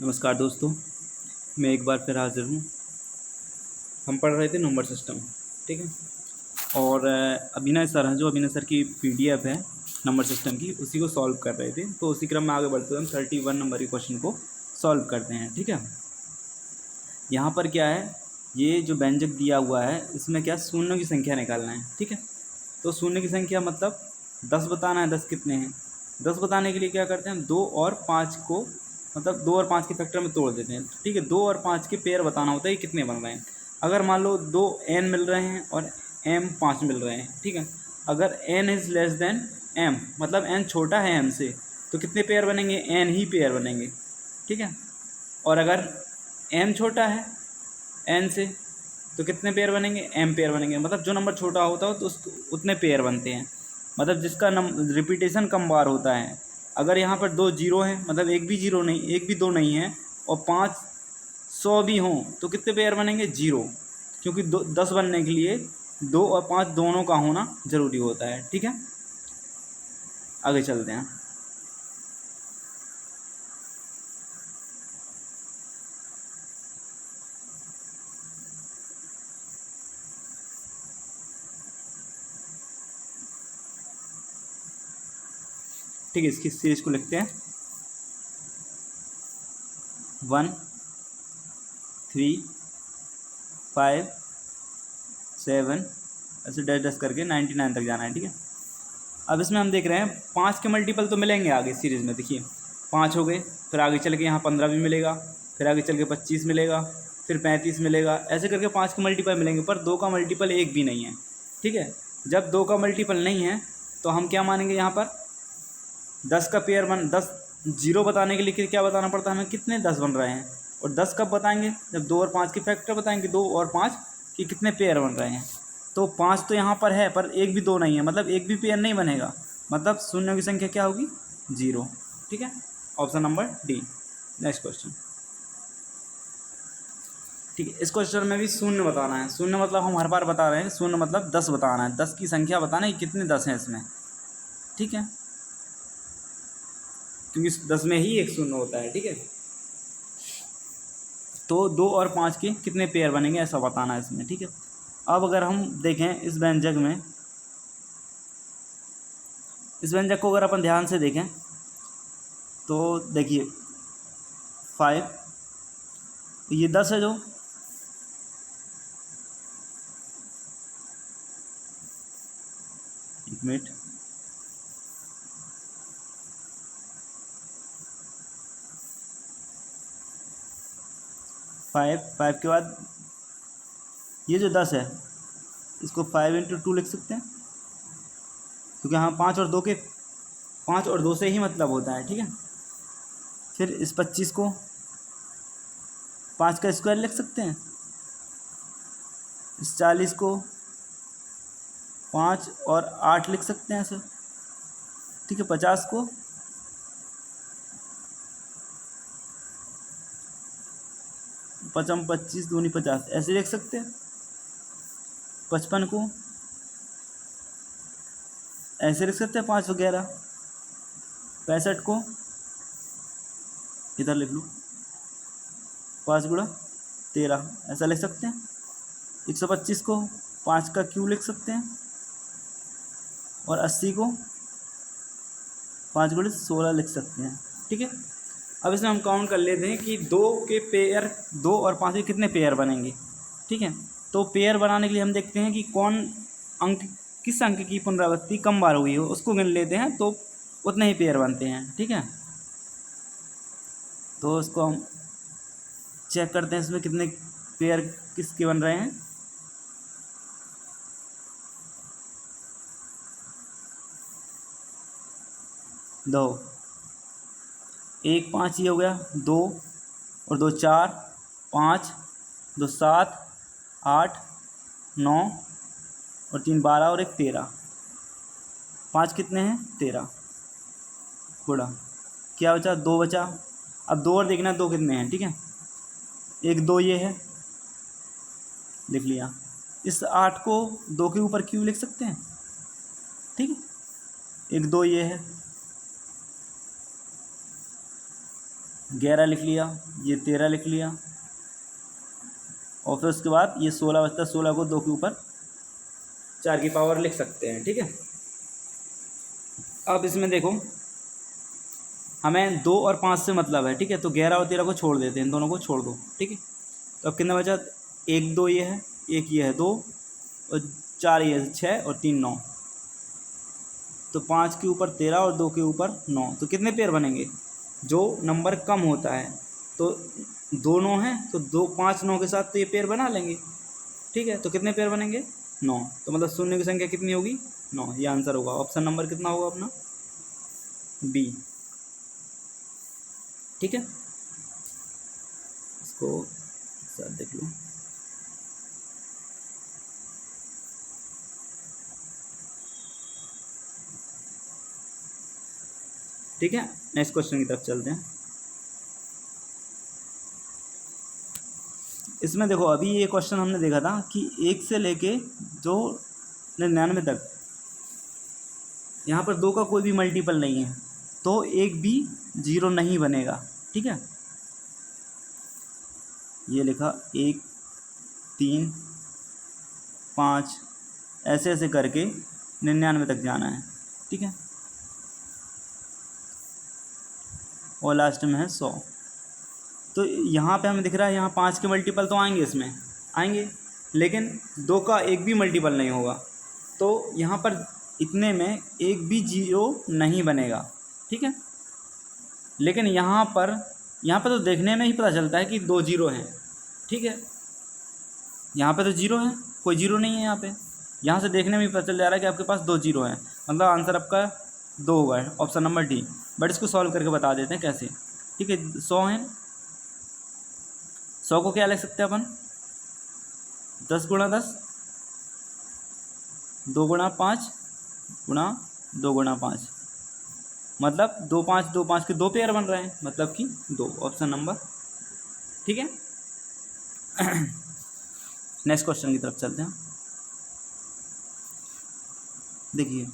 नमस्कार दोस्तों, मैं एक बार फिर हाज़िर हूँ। हम पढ़ रहे थे नंबर सिस्टम, ठीक है। और अभिनय सर हैं, जो अभिनय सर की पीडीएफ है नंबर सिस्टम की, उसी को सॉल्व कर रहे थे। तो उसी क्रम में आगे बढ़ते हुए हम 31 नंबर के क्वेश्चन को सॉल्व करते हैं, ठीक है। यहाँ पर क्या है, ये जो व्यंजक दिया हुआ है इसमें क्या शून्यों की संख्या निकालना है, ठीक है। तो शून्य की संख्या मतलब 10 बताना है। 10 कितने हैं? 10 बताने के लिए क्या करते हैं, 2 और 5 को मतलब 2 और 5 के फैक्टर में तोड़ देते हैं, ठीक है। 2 और 5 के पेयर बताना होता है कि कितने बन रहे हैं। अगर मान लो 2 n मिल रहे हैं और m 5 मिल रहे हैं, ठीक है। अगर n is less than m मतलब n छोटा है m से, तो कितने पेयर बनेंगे? n ही पेयर बनेंगे, ठीक है। और अगर m छोटा है n से, तो कितने पेयर बनेंगे? m पेयर बनेंगे। मतलब जो नंबर छोटा होता है तो उसको उतने पेयर बनते हैं, मतलब जिसका रिपीटेशन कम बार होता है। अगर यहाँ पर 2 जीरो हैं, मतलब एक भी जीरो नहीं, एक भी 2 नहीं है, और 5 100 भी हों, तो कितने पेयर बनेंगे? 0, क्योंकि 10 बनने के लिए 2 और 5 दोनों का होना ज़रूरी होता है, ठीक है। आगे चलते हैं। ठीक है, इसकी सीरीज को लिखते हैं 1 3 5 7, ऐसे डैश डैश करके 99 तक जाना है, ठीक है। अब इसमें हम देख रहे हैं 5 के मल्टीपल तो मिलेंगे आगे सीरीज़ में। देखिए 5 हो गए, फिर आगे चल के यहाँ 15 भी मिलेगा, फिर आगे चल के 25 मिलेगा, फिर 35 मिलेगा, ऐसे करके 5 के मल्टीपल मिलेंगे। पर 2 का मल्टीपल एक भी नहीं है, ठीक है। जब 2 का मल्टीपल नहीं है तो हम क्या मानेंगे, यहाँ पर 10 का पेयर 10 जीरो बताने के लिए क्या बताना पड़ता है हमें, कितने 10 बन रहे हैं। और 10 कब बताएंगे? जब 2 और 5 के फैक्टर बताएंगे, 2 और 5 कि कितने पेयर बन रहे हैं। तो 5 तो यहाँ पर है, पर एक भी 2 नहीं है, मतलब एक भी पेयर नहीं बनेगा। मतलब शून्य की संख्या क्या होगी? 0, ठीक है। Option number D. Next question, ठीक है। इस क्वेश्चन में भी शून्य बताना है। शून्य मतलब हम हर बार बता रहे हैं, शून्य मतलब 10 बताना है। 10 की संख्या बताना है कि कितने 10 हैं इसमें, ठीक है, क्योंकि 10 में ही एक शून्य होता है, ठीक है। तो 2 और 5 के कितने पेयर बनेंगे ऐसा बताना है इसमें, ठीक है। अब अगर हम देखें इस व्यंजक में, इस व्यंजक को अगर अपन ध्यान से देखें तो देखिए 5, ये 10 है जो, एक मिनट, फाइव के बाद ये जो 10 है, इसको 5 × 2 लिख सकते हैं, क्योंकि हाँ 5 और 2 से ही मतलब होता है, ठीक है। फिर इस 25 को 5 का स्क्वायर लिख सकते हैं। इस 40 को 5 और 8 लिख सकते हैं ऐसे, ठीक है। 50 को 25 दूनी 50 ऐसे लिख सकते हैं। 55 को ऐसे लिख सकते हैं 5 वगैरह। 65 को इधर लिख लो 5 × 13 ऐसा लिख सकते हैं। 125 को 5 का क्यूब लिख सकते हैं। और 80 को 5 × 16 लिख सकते हैं, ठीक है। अब इसमें हम काउंट कर लेते हैं कि 2 के पेयर, 2 और 5 के कितने पेयर बनेंगे, ठीक है। तो पेयर बनाने के लिए हम देखते हैं कि कौन अंक, किस अंक की पुनरावृत्ति कम बार हुई हो, उसको गिन लेते हैं, तो उतने ही पेयर बनते हैं, ठीक है। तो इसको हम चेक करते हैं इसमें कितने पेयर किसके बन रहे हैं। दो, 1 5 ये हो गया, 2 और 2 4, 5 2 7 8 9 और 3 12 और 1 13। 5 कितने हैं? 13 गुणा क्या बचा? 2 बचा। अब 2 और देखना है 2 कितने हैं, ठीक है। 1 2 ये है, लिख लिया। इस 8 को 2 के ऊपर क्यों लिख सकते हैं, ठीक है। 1 2 ये है, 11 लिख लिया, ये 13 लिख लिया, और फिर उसके बाद ये 16 बचता है, 16 को 2 के ऊपर 4 की पावर लिख सकते हैं। ठीक है, अब इसमें देखो हमें 2 और 5 से मतलब है। ठीक है, तो 11 और 13 को छोड़ देते हैं, इन दोनों को छोड़ दो। ठीक है, तो अब कितना बचा, 1 2 ये है, एक ये है 2, और 4 ये है 6, और 3 9, तो 5 के ऊपर 13 और 2 के ऊपर 9, तो कितने पेयर बनेंगे, जो नंबर कम होता है तो 2 9 है, तो 2 5 9 के साथ तो ये पेयर बना लेंगे। ठीक है, तो कितने पेयर बनेंगे, 9, तो मतलब शून्य की संख्या कितनी होगी, 9, ये आंसर होगा। ऑप्शन नंबर कितना होगा अपना, बी। ठीक है, इसको सर देख लो। ठीक है, नेक्स्ट क्वेश्चन की तरफ चलते हैं। इसमें देखो अभी ये क्वेश्चन हमने देखा था कि 1 से लेके जो 99 तक, यहाँ पर 2 का कोई भी मल्टीपल नहीं है, तो एक भी 0 नहीं बनेगा। ठीक है, ये लिखा 1 3 5, ऐसे ऐसे करके 99 तक जाना है। ठीक है, और लास्ट में है 100। तो यहाँ पे हमें दिख रहा है यहाँ 5 के मल्टीपल तो आएंगे, इसमें आएंगे, लेकिन 2 का एक भी मल्टीपल नहीं होगा, तो यहाँ पर इतने में एक भी 0 नहीं बनेगा। ठीक है, लेकिन यहाँ पर तो देखने में ही पता चलता है कि 2 0 हैं। ठीक है, यहाँ पे तो 0 है, कोई 0 नहीं है यहाँ पे, यहाँ से देखने में ही पता चल जा रहा है कि आपके पास 2 0 हैं, मतलब आंसर आपका 2 होगा, ऑप्शन नंबर डी। बट इसको सॉल्व करके बता देते हैं कैसे। ठीक है, 100 है, 100 को क्या लिख सकते हैं अपन, 10 गुणा 10, 2 गुणा 5 गुणा 2 गुणा 5, मतलब 2 5 2 5 के 2 पेयर बन रहे हैं, मतलब कि 2, ऑप्शन नंबर। ठीक है, नेक्स्ट क्वेश्चन की तरफ चलते हैं। देखिए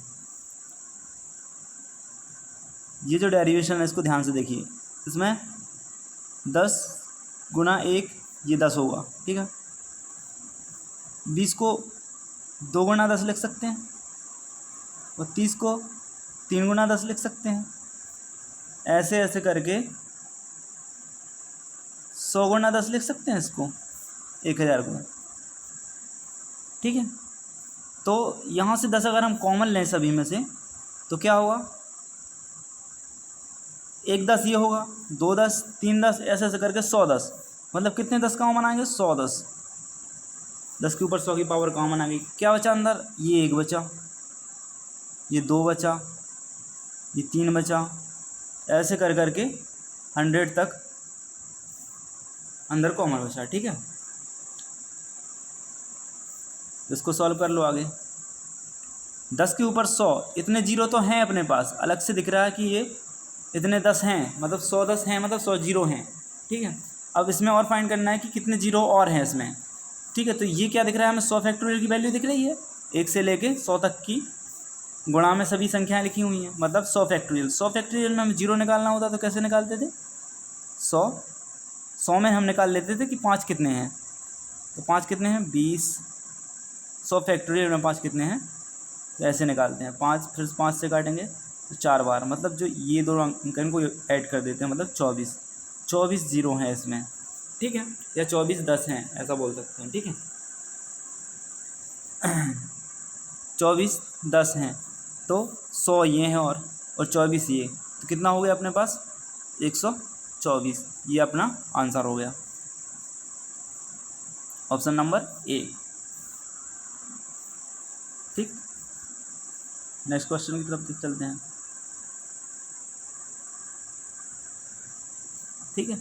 ये जो डेरिवेशन है इसको ध्यान से देखिए, इसमें 10 गुणा 1 ये 10 होगा। ठीक है, 20 को 2 गुणा 10 लिख सकते हैं, और 30 को 3 गुणा 10 लिख सकते हैं, ऐसे ऐसे करके 100 गुणा 10 लिख सकते हैं इसको, 1000 को। ठीक है, तो यहाँ से 10 अगर हम कॉमन लें सभी में से, तो क्या होगा, 1 10 ये होगा, 2 10 3 10, ऐसे ऐसे करके 100 10, मतलब कितने 10 कॉमन आएंगे, 100 10, 10 के ऊपर 100 की पावर कॉमन आ गई। क्या बचा अंदर, ये 1 बचा, ये 2 बचा, ये 3 बचा, ऐसे कर करके 100 तक अंदर कॉमन बचा। ठीक है, इसको सॉल्व कर लो आगे। 10 के ऊपर 100, इतने 0 तो हैं अपने पास, अलग से दिख रहा है कि ये इतने 10 हैं, मतलब 100 10 हैं, मतलब 100 0 हैं। ठीक है, अब इसमें और फाइंड करना है कि कितने 0 और हैं इसमें। ठीक है, तो ये क्या दिख रहा है हमें, 100 फैक्टोरियल की वैल्यू दिख रही है, 1 से लेके 100 तक की गुणा में सभी संख्याएं लिखी हुई हैं, मतलब 100 फैक्टोरियल। 100 फैक्टोरियल में हमें 0 निकालना होता तो कैसे निकालते थे, 100 में हम निकाल लेते थे कि 5 कितने हैं, तो 5 कितने हैं 20, 100 फैक्टोरियल में 5 कितने हैं, तो ऐसे निकालते हैं 5, फिर 5 से काटेंगे तो 4 बार, मतलब जो ये दो अंक इनको ऐड कर देते हैं, मतलब 24 0 हैं इसमें। ठीक है, या 24 10 हैं, ऐसा बोल सकते हैं। ठीक है, 24 10 हैं, तो 100 ये हैं और 24 ये, तो कितना हो गया अपने पास, 124, ये अपना आंसर हो गया, ऑप्शन नंबर ए। ठीक, नेक्स्ट क्वेश्चन की तरफ चलते हैं। ठीक है,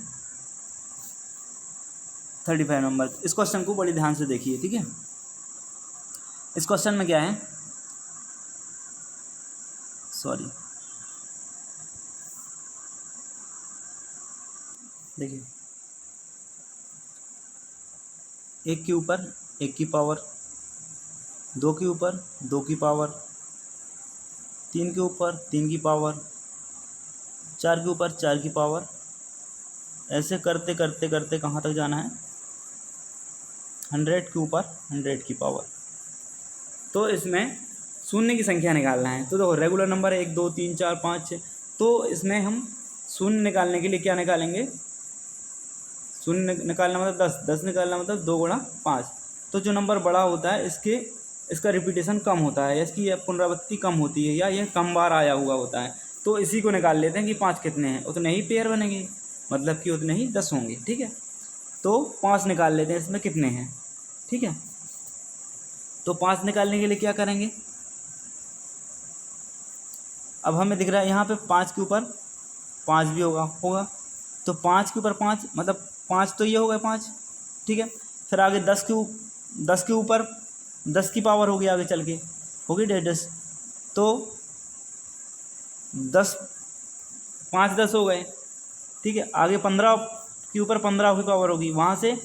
35 नंबर, इस क्वेश्चन को बड़ी ध्यान से देखिए। ठीक है, इस क्वेश्चन में क्या है, सॉरी देखिए, 1 के ऊपर 1 की पावर, 2 के ऊपर 2 की पावर, 3 के ऊपर 3 की पावर, 4 के ऊपर 4 की पावर, ऐसे करते करते करते कहाँ तक जाना है, 100 के ऊपर 100 की पावर। तो इसमें शून्य की संख्या निकालना है। तो देखो रेगुलर नंबर है 1 2 3 4 5 6, तो इसमें हम शून्य निकालने के लिए क्या निकालेंगे, शून्य निकालना मतलब 10, 10 निकालना मतलब 2 गुणा 5। तो जो नंबर बड़ा होता है इसका रिपीटेशन कम होता है, इसकी पुनरावृत्ति कम होती है, या यह कम बार आया हुआ होता है। तो इसी को निकाल लेते हैं कि 5 कितने हैं, उतने ही पेयर बनेंगे, मतलब कि उतने ही 10 होंगे। ठीक है, तो 5 निकाल लेते हैं इसमें कितने हैं। ठीक है, तो 5 निकालने के लिए क्या करेंगे, अब हमें दिख रहा है यहाँ पे 5 के ऊपर 5 भी होगा, तो 5 के ऊपर 5 मतलब 5 तो ये हो गए 5। ठीक है, फिर आगे 10 के ऊपर 10 की पावर होगी, आगे चल के होगी 10, तो 10 5 10 हो गए। ठीक है, आगे 15 के ऊपर 15 की पावर होगी, वहाँ से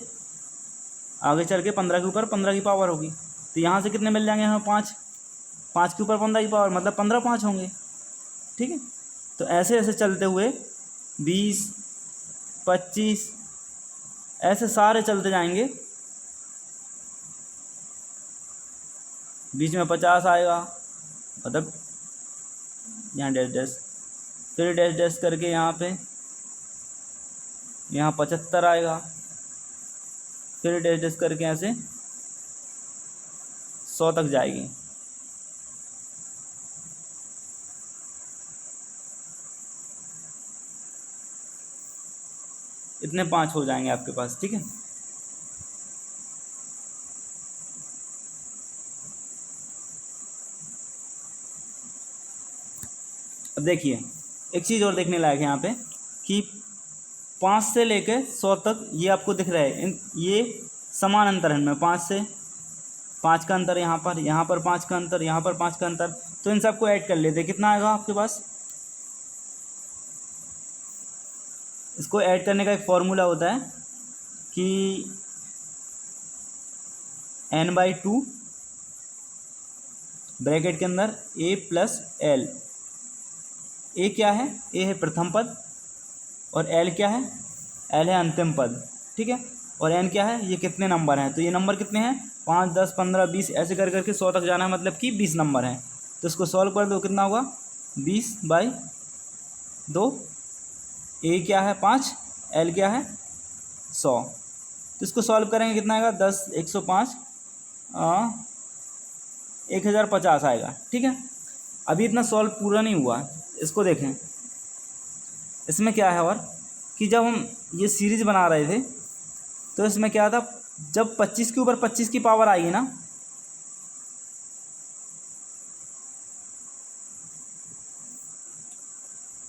आगे चल के 15 के ऊपर 15 की पावर होगी, तो यहाँ से कितने मिल जाएंगे हमें 5, 5 के ऊपर 15 की पावर मतलब 15 5 होंगे। ठीक है, तो ऐसे ऐसे चलते हुए 20 25 ऐसे सारे चलते जाएंगे, बीच में 50 आएगा, मतलब यहाँ डैश डैश, फिर डैश डैश करके यहाँ पे यहाँ 75 आएगा, फिर डैश डैश करके ऐसे 100 तक जाएगी। इतने 5 हो जाएंगे आपके पास। ठीक है, अब देखिए एक चीज़ और देखने लायक है यहाँ पे कि 5 से लेकर 100 तक ये आपको दिख रहा है, ये समान अंतर है इनमें, 5 से 5 का अंतर यहाँ पर 5 का अंतर, यहाँ पर 5 का अंतर, तो इन सबको ऐड कर लेते, कितना आएगा आपके पास। इसको ऐड करने का एक फॉर्मूला होता है कि n/2 ब्रैकेट के अंदर a प्लस एल। ए क्या है, ए है प्रथम पद, और एल क्या है, एल है अंतिम पद। ठीक है, और एन क्या है, ये कितने नंबर हैं, तो ये नंबर कितने हैं 5 10 15 20 ऐसे कर करके 100 तक जाना है, मतलब कि 20 नंबर हैं। तो इसको सॉल्व कर दो, कितना होगा 20/2, ए क्या है 5, एल क्या है 100, तो इसको सॉल्व करेंगे कितना आएगा 10 105 1050 आएगा। ठीक है, अभी इतना सॉल्व पूरा नहीं हुआ, इसको देखें, इसमें क्या है और कि जब हम ये सीरीज़ बना रहे थे तो इसमें क्या था, जब 25 के ऊपर 25 की पावर आएगी ना,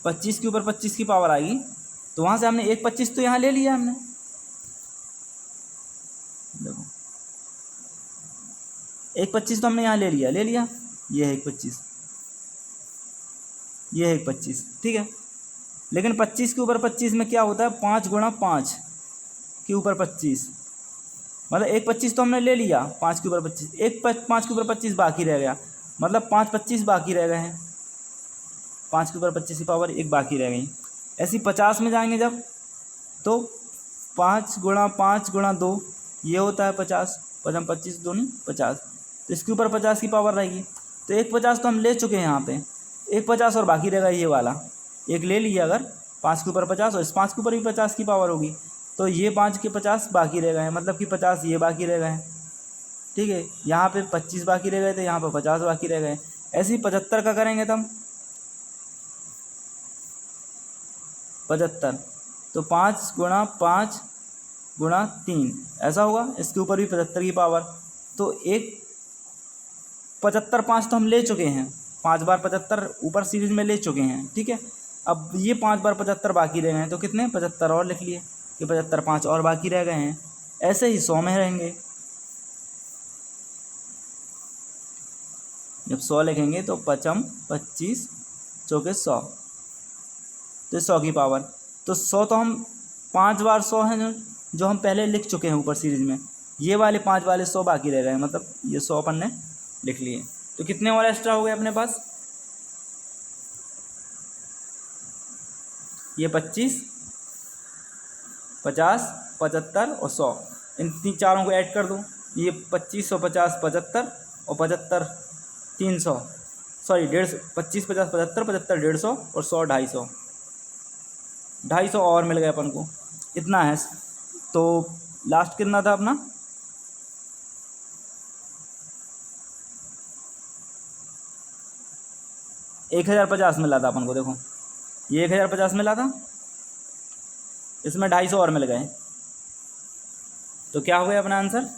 पच्चीस के ऊपर 25 की पावर आएगी, तो वहाँ से हमने एक 25 तो यहाँ ले लिया हमने, देखो एक 25 तो हमने यहाँ ले लिया ये है एक 25, ये है एक 25। ठीक है, लेकिन 25 के ऊपर 25 में क्या होता है, 5 गुणा 5 के ऊपर 25, मतलब एक 25 तो हमने ले लिया, 5 के ऊपर 25, एक 5 के ऊपर 25 बाकी रह गया, मतलब 5 25 बाकी रह गए हैं, 5 के ऊपर 25 की पावर एक बाकी रह गई। ऐसी 50 में जाएंगे जब, तो 5 गुणा 5 गुणा 2 ये होता है 50, 5 25 दूनी 50, तो इसके ऊपर 50 की पावर रहेगी, तो एक 50 तो हम ले चुके हैं यहाँ पे, एक 50 और बाकी रहेगा, ये वाला एक ले लिया अगर 5 के ऊपर 50, और इस 5 के ऊपर भी 50 की पावर होगी, तो ये 5 के 50 बाकी रह गए हैं, मतलब कि 50 ये बाकी रह गए हैं। ठीक है, यहाँ पे 25 बाकी रह गए थे, यहाँ पर 50 बाकी रह गए। ऐसे ही 75 का करेंगे तब 75, तो 5 गुणा 5 गुणा 3 ऐसा होगा, इसके ऊपर भी 75 की पावर, तो एक 75 5 तो हम ले चुके हैं, 5 बार 75 ऊपर सीरीज में ले चुके हैं। ठीक है, अब ये 5 बार 75 बाकी रह गए हैं, तो कितने 75 और लिख लिए कि 75 5 और बाकी रह गए हैं। ऐसे ही 100 में रहेंगे, जब 100 लिखेंगे तो 5 25 चौके 100, तो 100 की पावर, तो 100 तो हम 5 बार 100 हैं जो हम पहले लिख चुके हैं ऊपर सीरीज में, ये वाले 5 वाले 100 बाकी रह गए, मतलब ये 100 अपन ने लिख लिए। तो कितने और एक्स्ट्रा हो गए अपने पास, ये 25 50, 75 और 100, इन तीन चारों को ऐड कर दो। ये 25, 50, 75 और 75 300, सॉरी 150, 25, 50, 75, 75 150 और 100 250, 250 और मिल गए अपन को, इतना है। तो लास्ट कितना था अपना, 1050 मिला था अपन को। देखो ये 1050 मिला था, इसमें 250 और मिल गए, तो क्या हो गया अपना आंसर,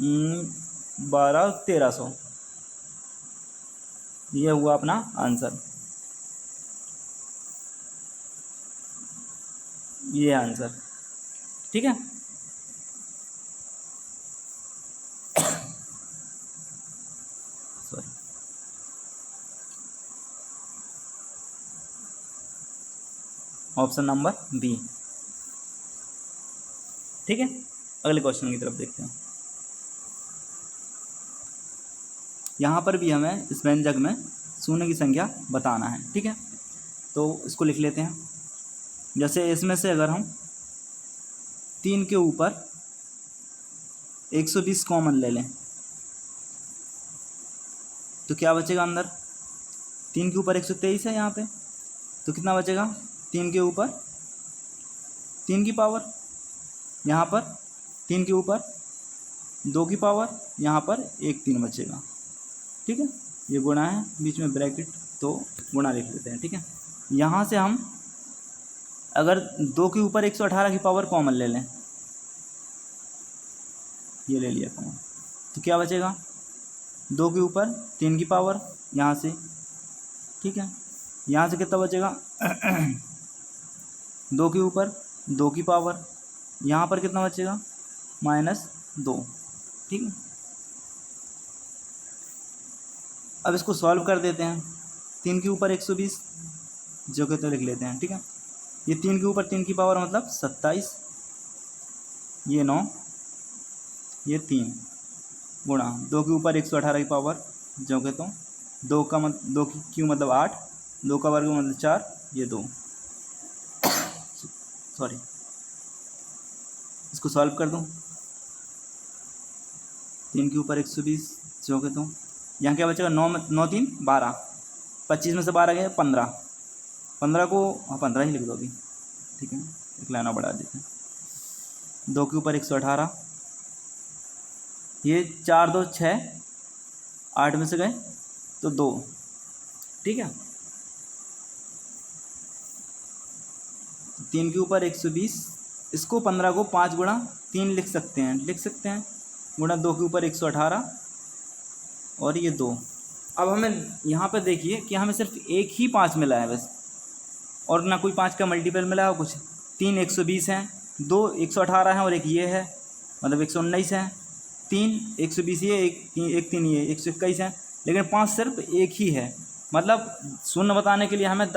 1300, ये हुआ अपना आंसर, ये आंसर। ठीक है, सॉरी, ऑप्शन नंबर बी। ठीक है, अगले क्वेश्चन की तरफ देखते हैं। यहाँ पर भी हमें इस व्यंजक में शून्य की संख्या बताना है। ठीक है, तो इसको लिख लेते हैं। जैसे इसमें से अगर हम 3 के ऊपर 120 कॉमन ले लें तो क्या बचेगा अंदर, 3 के ऊपर 123 है यहाँ पे, तो कितना बचेगा, 3 के ऊपर 3 की पावर, यहाँ पर 3 के ऊपर 2 की पावर, यहाँ पर 1 3 बचेगा। ठीक है, ये गुणा है, बीच में ब्रैकेट, तो गुणा लिख लेते हैं। ठीक है, यहाँ से हम अगर 2 के ऊपर 118 की पावर कॉमन ले लें, ये ले लिया कॉमन, तो क्या बचेगा, 2 के ऊपर 3 की पावर यहाँ से। ठीक है, यहाँ से कितना बचेगा, 2 के ऊपर 2 की पावर, यहाँ पर कितना बचेगा, -2। ठीक है, अब इसको सॉल्व कर देते हैं। 3 के ऊपर 120 जो कि तो लिख लेते हैं। ठीक है, ये 3 के ऊपर 3 की पावर मतलब 27, ये 9, ये 3 गुणा 2 के ऊपर 118 की पावर जो कि तो 2 का 2 की क्यू मतलब 8, 2 का वर्ग मतलब 4, ये 2, सॉरी, इसको सॉल्व कर दूँ। 3 के ऊपर 120 जो कि तो यहाँ क्या बचेगा, 9 9 3 12, 25 में से 12 गए 15, 15 को 15 ही लिख दो अभी। ठीक है, एक लाना बढ़ा देते हैं। 2 के ऊपर 118, ये 4 2 6, 8 में से गए तो 2। ठीक है, 3 के ऊपर 120, इसको 15 को 5 गुणा 3 लिख सकते हैं, गुणा 2 के ऊपर 118 और ये 2। अब हमें यहाँ पर देखिए कि हमें सिर्फ एक ही 5 मिला है बस, और ना कोई 5 का मल्टीपल मिला है कुछ। 3 120 हैं, 2 118 हैं और एक ये है, मतलब 119 है। 3 120 ये, एक 3 ये 121 है, लेकिन 5 सिर्फ एक ही है। मतलब शून्य बताने के लिए हमें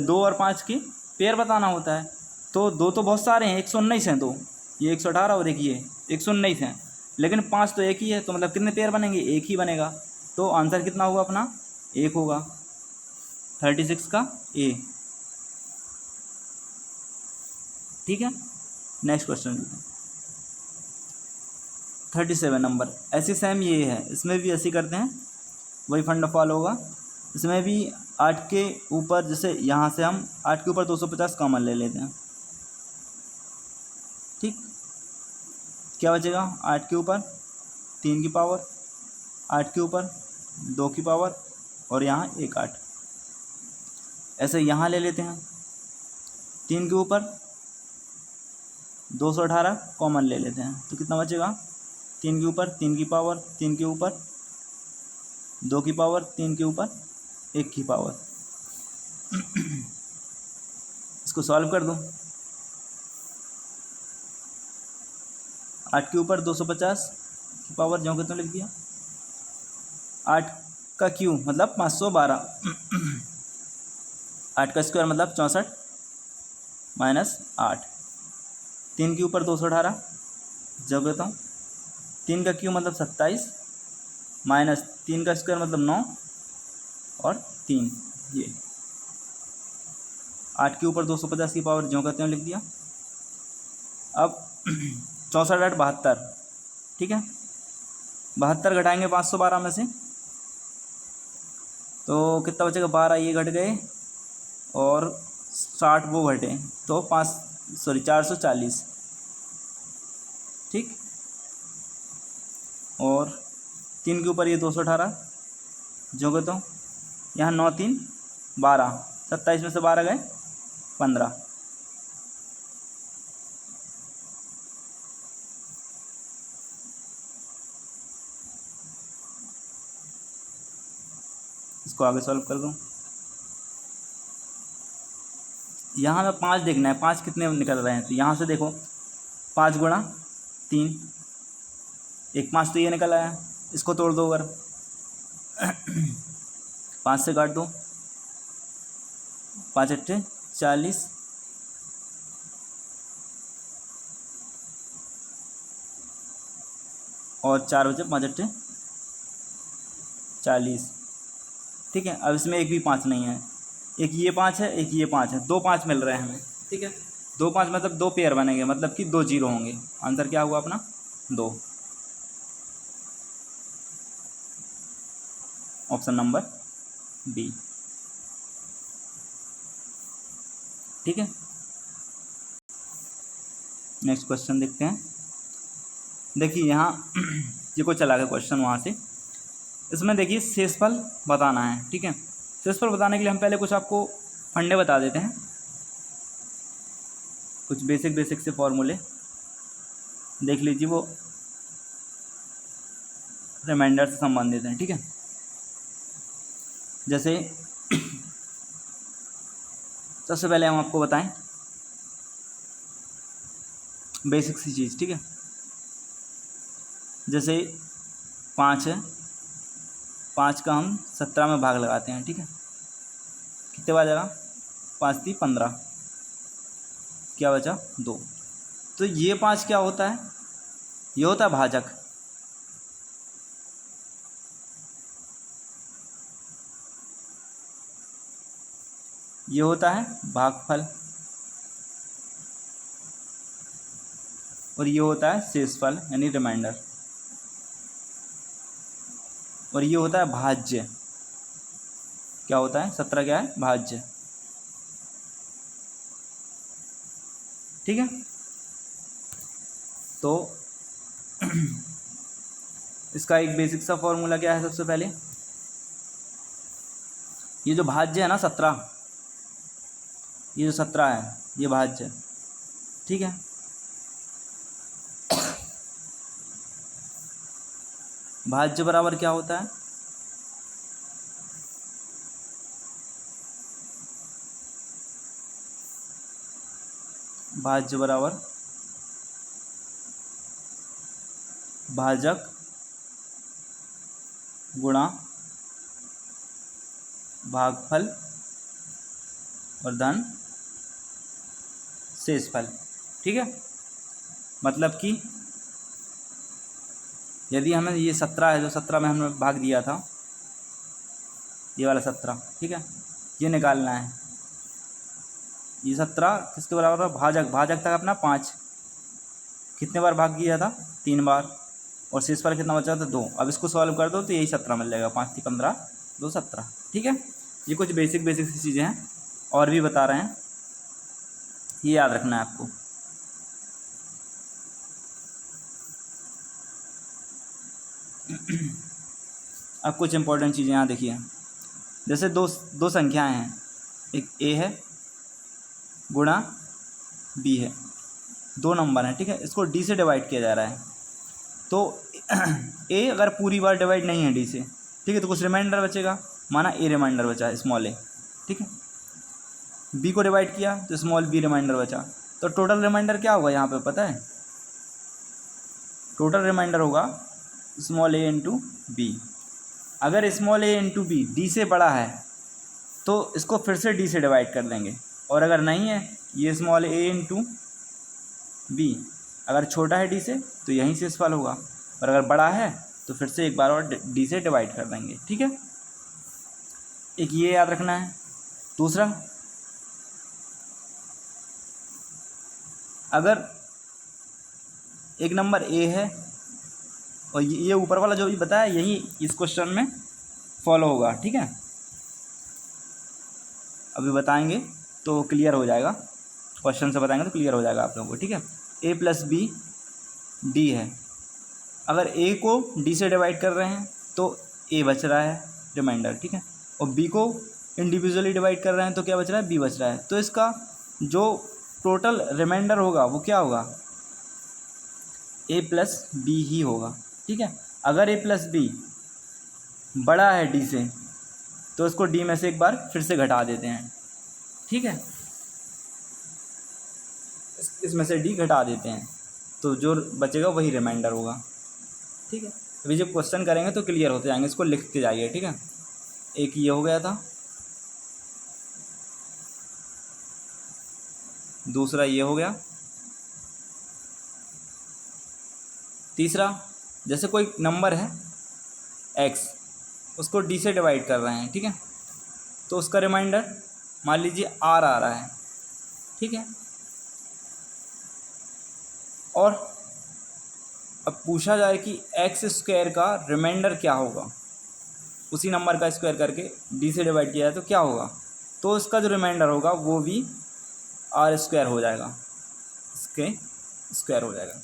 2 और 5 की पेयर बताना होता है। तो 2 तो बहुत सारे हैं, 119 हैं, 2 ये 118 और एक ये 119 हैं, लेकिन 5 तो एक ही है, तो मतलब कितने पेयर बनेंगे, एक ही बनेगा। तो आंसर कितना होगा अपना, 1 होगा, 36 का ए। ठीक है, नेक्स्ट क्वेश्चन 37 नंबर। ऐसे सेम ये है, इसमें भी ऐसे करते हैं, वही फंडा फॉलो होगा। इसमें भी 8 के ऊपर, जैसे यहाँ से हम 8 के ऊपर 250 कॉमन ले लेते हैं। ठीक, क्या बचेगा, 8 के ऊपर 3 की पावर, 8 के ऊपर 2 की पावर और यहाँ एक 8। ऐसे यहाँ ले लेते हैं, 3 के ऊपर 218 कॉमन ले लेते हैं, तो कितना बचेगा, 3 के ऊपर 3 की पावर, 3 के ऊपर 2 की पावर, 3 के ऊपर 1 की पावर। इसको सॉल्व कर दो। 8 के ऊपर 250 की पावर जो कि तो लिख दिया, 8 का क्यू मतलब 512, 8 का स्क्वायर मतलब 64 -8, 3 के ऊपर 218 जो कहता हूँ, 3 का क्यू मतलब 27 माइनस 3 का स्क्वायर मतलब 9 और 3, ये 8 के ऊपर 250 की पावर ज्यों कहते हैं लिख दिया। अब 64 8 72, ठीक है। 72 घटाएंगे 512 में से तो कितना बचेगा, 12 ये घट गए और 60 वो घटे तो 440, ठीक। और 3 के ऊपर ये 218 जो कहता हूँ, यहाँ 9 3 12, 27 में से 12 गए 15। इसको आगे सॉल्व कर दूँ। यहाँ में 5 देखना है, 5 कितने निकल रहे हैं, तो यहाँ से देखो 5 गुणा 3, 1 5 तो ये निकल आया, इसको तोड़ दो अगर 5 से काट दो, 5 8 40 और 4 बचे 5 8 40, ठीक है। अब इसमें एक भी 5 नहीं है, एक ये 5 है एक ये 5 है, 2 5 मिल रहे हैं हमें, ठीक है। 2 5 मतलब 2 पेयर बनेंगे, मतलब कि 2 जीरो होंगे। आंसर क्या हुआ अपना 2, ऑप्शन नंबर बी, ठीक है। नेक्स्ट क्वेश्चन देखते हैं। देखिए यहाँ ये को चला गया क्वेश्चन वहाँ से, इसमें देखिए शेषफल बताना है, ठीक है। शेषफल बताने के लिए हम पहले कुछ आपको फंडे बता देते हैं, कुछ बेसिक से फॉर्मूले देख लीजिए, वो रिमाइंडर से संबंधित हैं, ठीक है। जैसे सबसे पहले हम आपको बताएं बेसिक सी चीज़, ठीक है। जैसे 5 है, 5 का हम 17 में भाग लगाते हैं, ठीक है। कितने बचेगा, 5 3 15, क्या बचा 2। तो ये 5 क्या होता है, ये होता है भाजक, ये होता है भागफल, और ये होता है शेषफल यानी रिमाइंडर, और ये होता है भाज्य। क्या होता है, 17 क्या है भाज्य, ठीक है। तो इसका एक बेसिक सा फॉर्मूला क्या है, सबसे पहले ये जो भाज्य है ना 17, ये जो 17 है ये भाज्य, ठीक है। भाज्य बराबर क्या होता है, भाज्य बराबर भाजक गुणा भागफल और धन शेषफल, ठीक है। मतलब कि यदि हमें ये 17 है, जो 17 में हमने भाग दिया था, ये वाला 17, ठीक है, ये निकालना है। ये 17 किसके बराबर है, भाजक तक अपना 5, कितने बार भाग किया था 3 बार, और शेषफल कितना बचा था 2। अब इसको सॉल्व कर दो तो यही 17 मिल जाएगा, 5 3 15 2 17, ठीक है। ये कुछ बेसिक सी चीज़ें हैं, और भी बता रहे हैं, ये याद रखना है आपको। अब कुछ इंपॉर्टेंट चीज़ें यहाँ देखिए, जैसे दो संख्याएं हैं, एक ए है गुणा बी है, 2 नंबर हैं, ठीक है। इसको डी से डिवाइड किया जा रहा है, तो ए अगर पूरी बार डिवाइड नहीं है डी से, ठीक है, तो कुछ रिमाइंडर बचेगा, माना ए रिमाइंडर बचा स्मॉल ए, ठीक है। बी को डिवाइड किया तो स्मॉल बी रिमाइंडर बचा, तो टोटल रिमाइंडर क्या होगा यहाँ पे पता है, टोटल रिमाइंडर होगा स्मॉल ए इंटू बी। अगर स्मॉल ए इंटू बी डी से बड़ा है तो इसको फिर से डी से डिवाइड कर देंगे, और अगर नहीं है ये स्मॉल ए इंटू बी अगर छोटा है डी से तो यहीं से शेषफल होगा, और अगर बड़ा है तो फिर से एक बार और डी से डिवाइड कर देंगे, ठीक है। एक ये याद रखना है। दूसरा अगर एक नंबर ए है और ये ऊपर वाला जो भी बताया यही इस क्वेश्चन में फॉलो होगा, ठीक है। अभी बताएंगे तो क्लियर हो जाएगा, क्वेश्चन से बताएंगे तो क्लियर हो जाएगा आप लोगों को, ठीक है। ए प्लस बी डी है, अगर ए को डी से डिवाइड कर रहे हैं तो ए बच रहा है रिमाइंडर, ठीक है, और बी को इंडिविजुअली डिवाइड कर रहे हैं तो क्या बच रहा है, बी बच रहा है। तो इसका जो टोटल रिमाइंडर होगा वो क्या होगा, ए प्लस बी ही होगा, ठीक है। अगर ए प्लस बी बड़ा है डी से तो इसको डी में से एक बार फिर से घटा देते हैं, ठीक है, इसमें से डी घटा देते हैं तो जो बचेगा वही रिमाइंडर होगा, ठीक है। अभी जब क्वेश्चन करेंगे तो क्लियर होते जाएंगे, इसको लिखते जाइए, ठीक है। एक ये हो गया था, दूसरा ये हो गया, तीसरा जैसे कोई नंबर है x, उसको डी से डिवाइड कर रहे हैं, ठीक है, तो उसका रिमाइंडर मान लीजिए r आ रहा है, ठीक है। और अब पूछा जाए कि x स्क्वायर का रिमाइंडर क्या होगा, उसी नंबर का स्क्वायर करके डी से डिवाइड किया जाए तो क्या होगा, तो इसका जो रिमाइंडर होगा वो भी r स्क्वायर हो जाएगा, इसके स्क्वायर हो जाएगा,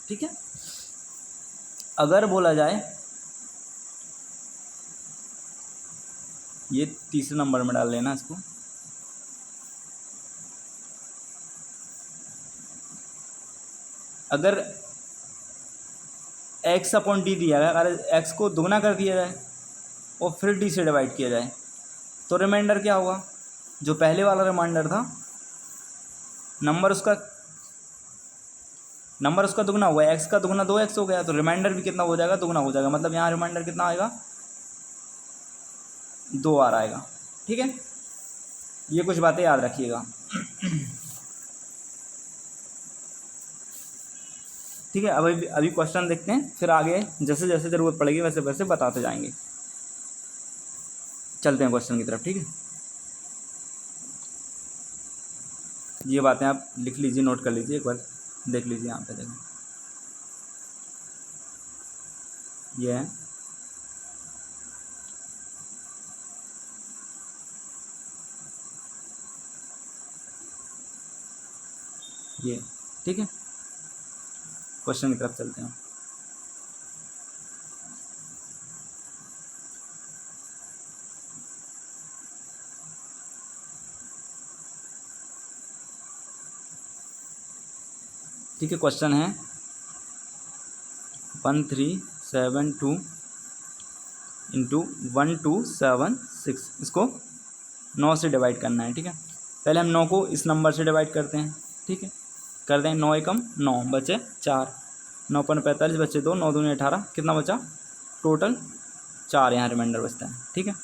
ठीक है। अगर बोला जाए, ये तीसरे नंबर में डाल लेना इसको, अगर x अपॉन डी दिया है, अगर x को दुगना कर दिया जाए और फिर डी से डिवाइड किया जाए तो रिमाइंडर क्या होगा, जो पहले वाला रिमाइंडर था नंबर उसका दुगना हुआ है, x का दुगना 2x हो गया तो रिमाइंडर भी कितना हो जाएगा, दुगना हो जाएगा, मतलब यहाँ रिमाइंडर कितना आएगा, 2 आ आएगा, ठीक है। ये कुछ बातें याद रखिएगा, ठीक है। अभी क्वेश्चन देखते हैं, फिर आगे जैसे जैसे ज़रूरत पड़ेगी वैसे वैसे बताते जाएंगे। चलते हैं क्वेश्चन की तरफ, ठीक है। ये बातें आप लिख लीजिए, नोट कर लीजिए, एक बार देख लीजिए, यहाँ पे देखो ये है, ये, ठीक है। क्वेश्चन की तरफ चलते हैं। ठीक है, क्वेश्चन है 1372 इंटू 1276, इसको 9 से डिवाइड करना है, ठीक है। पहले हम 9 को इस नंबर से डिवाइड करते हैं, ठीक है, कर दें 9 एकम 9 बचे 4, 9 पन 45 बचे 2, 9 दूनी 18, कितना बचा, टोटल 4 यहाँ रिमाइंडर बचता है, ठीक है।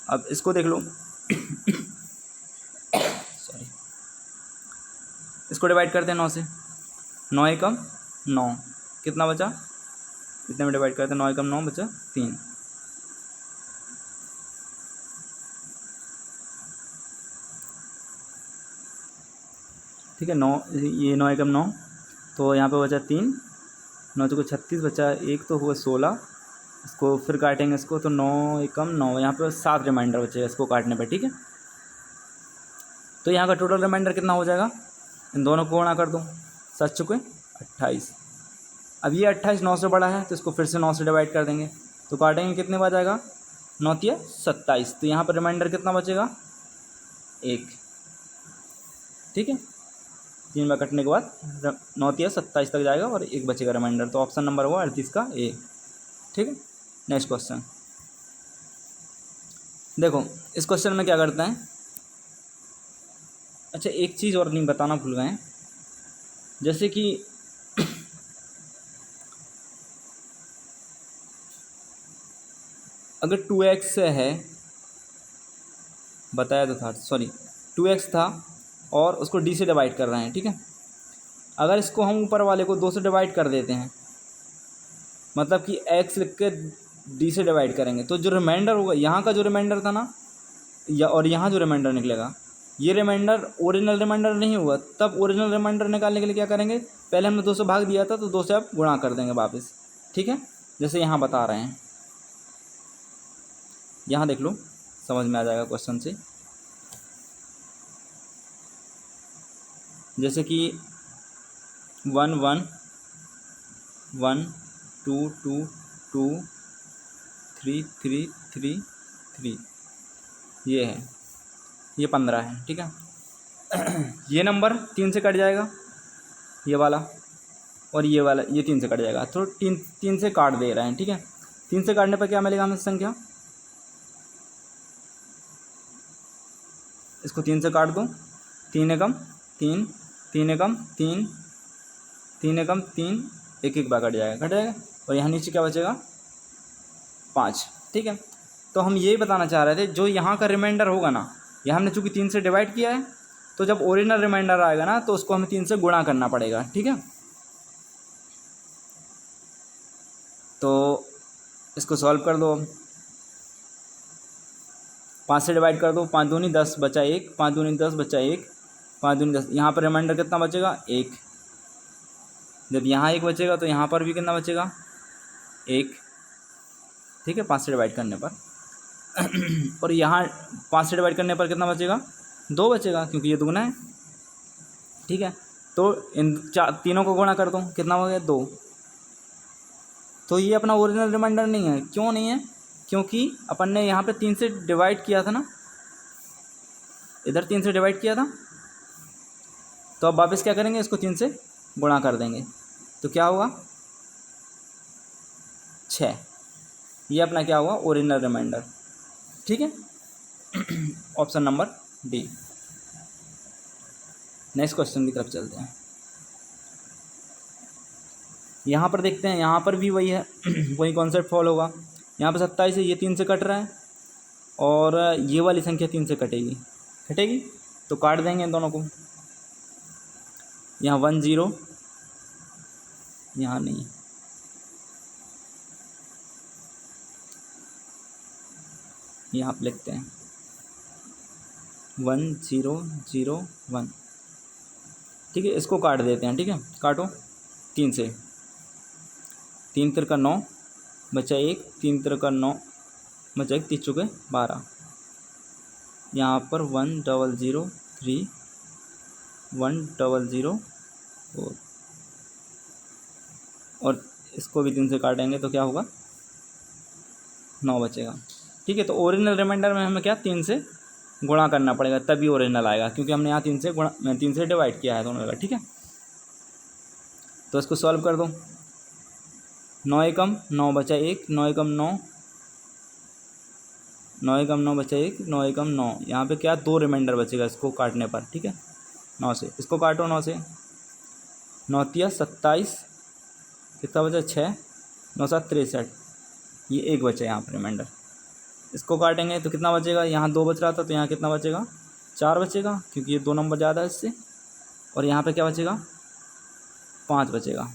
अब इसको देख लो सॉरी, इसको डिवाइड करते हैं 9 से, 9 एकम 9, कितना बचा, कितने में डिवाइड करते हैं, 9 एकम 9 बचा 3, ठीक है। 9, ये 9 एकम 9, तो यहाँ पे बचा 3, 9 तो 36 बचा, एक तो हुआ 16, इसको फिर काटेंगे इसको, तो 9 एकम 9, यहाँ पे 7 रिमाइंडर बचेगा इसको काटने पे, ठीक है। तो यहाँ का टोटल रिमाइंडर कितना हो जाएगा, इन दोनों को गुणा कर दो, 7 चुके 28। अब ये 28 9 से बड़ा है तो इसको फिर से 9 से डिवाइड कर देंगे, तो काटेंगे कितने बार जाएगा, 9 तिया 27, तो यहाँ पर रिमाइंडर कितना बचेगा, 1, ठीक है। 3 बार कटने के बाद 9 तिया 27 तक जाएगा और 1 बचेगा रिमाइंडर, तो ऑप्शन नंबर हुआ 38 का ए, ठीक है। नेक्स्ट क्वेश्चन देखो, इस क्वेश्चन में क्या करता है, अच्छा एक चीज़ और नहीं बताना भूल गए, जैसे कि अगर 2x है, बताया तो था, सॉरी 2x था और उसको d से डिवाइड कर रहे हैं, ठीक है। अगर इसको हम ऊपर वाले को 2 से डिवाइड कर देते हैं, मतलब कि x लिख के d से डिवाइड करेंगे, तो जो रिमाइंडर होगा, यहाँ का जो रिमाइंडर था ना, या और यहाँ जो रिमाइंडर निकलेगा ये रिमाइंडर ओरिजिनल रिमाइंडर नहीं होगा, तब ओरिजिनल रिमाइंडर निकालने के लिए क्या करेंगे, पहले हमने 2 से भाग दिया था तो 2 से अब गुणा कर देंगे वापस, ठीक है। जैसे यहाँ बता रहे हैं, यहाँ देख लो, समझ में आ जाएगा क्वेश्चन से। जैसे कि 1 1 1 2 2 2 3 3 3 3 ये है, ये 15 है, ठीक है। ये नंबर 3 से कट जाएगा, ये वाला, और ये वाला, ये 3 से कट जाएगा, तो 3 से काट दे रहे हैं, ठीक है। 3 से काटने पर क्या मिलेगा हमें संख्या, इसको 3 से काट दो, 3 एकम 3, 3 एकम 3, 3 एकम 3, एक एक बार कट जाएगा, और यहाँ नीचे क्या बचेगा 5, ठीक है। तो हम यही बताना चाह रहे थे, जो यहाँ का रिमाइंडर होगा ना, यहाँ हमने चूँकि 3 से डिवाइड किया है, तो जब ओरिजिनल रिमाइंडर आएगा ना तो उसको हमें 3 से गुणा करना पड़ेगा, ठीक है। तो इसको सॉल्व कर दो, 5 से डिवाइड कर दो, 5 दूनी 10 बचा 1, 5 दूनी 10 बचा 1, 5 दूनी 10, यहाँ पर रिमाइंडर कितना बचेगा 1। जब यहाँ 1 बचेगा तो यहाँ पर भी कितना बचेगा 1, ठीक है, 5 से डिवाइड करने पर। और यहाँ 5 से डिवाइड करने पर कितना बचेगा 2 बचेगा, क्योंकि ये दुगना है, ठीक है। तो इन तीनों को गुणा कर दो, कितना हो गया 2। तो ये अपना ओरिजिनल रिमाइंडर नहीं है, क्यों नहीं है, क्योंकि अपन ने यहाँ पे 3 से डिवाइड किया था ना, इधर 3 से डिवाइड किया था, तो अब वापस क्या करेंगे, इसको 3 से गुणा कर देंगे, तो क्या होगा 6। ये अपना क्या हुआ ओरिजिनल रिमाइंडर, ठीक है। Option number D. Next question की तरफ चलते हैं। यहाँ पर देखते हैं, यहाँ पर भी वही है, वही कॉन्सेप्ट फॉलो होगा। यहाँ पर 27 है, ये 3 से कट रहा है, और ये वाली संख्या 3 से कटेगी तो काट देंगे इन दोनों को। यहाँ 1 0, यहाँ नहीं, यहाँ पर लिखते हैं 1 0 0 1, ठीक है। इसको काट देते हैं, ठीक है, काटो 3 से, 3 तिरका 9 बचा 1, 3 तिरका 9 बचा 1, 3 चुके 12। यहाँ पर 1 0 0 3, 1 0 0 4, और इसको भी 3 से काटेंगे तो क्या होगा 9 बचेगा, ठीक है। तो ओरिजिनल रिमाइंडर में हमें क्या 3 से गुणा करना पड़ेगा, तभी ओरिजिनल आएगा, क्योंकि हमने यहाँ 3 से डिवाइड किया है दोनों का, ठीक है। तो इसको सॉल्व कर दो, 9 एकम 9 बचा 1, 9 एकम 9, 9 एकम 9 बचा 1, 9 एकम 9, यहाँ पे क्या 2 रिमाइंडर बचेगा इसको काटने पर, ठीक है। 9 से इसको काटो, 9 से 9 तिया 27, कितना बचा 6, 9 7 63, ये 1 बचा यहाँ पर रिमाइंडर। इसको काटेंगे तो कितना बचेगा, यहाँ 2 बच रहा था तो यहाँ कितना बचेगा 4 बचेगा, क्योंकि ये 2 नंबर ज़्यादा है इससे, और यहाँ पे क्या बचेगा 5 बचेगा।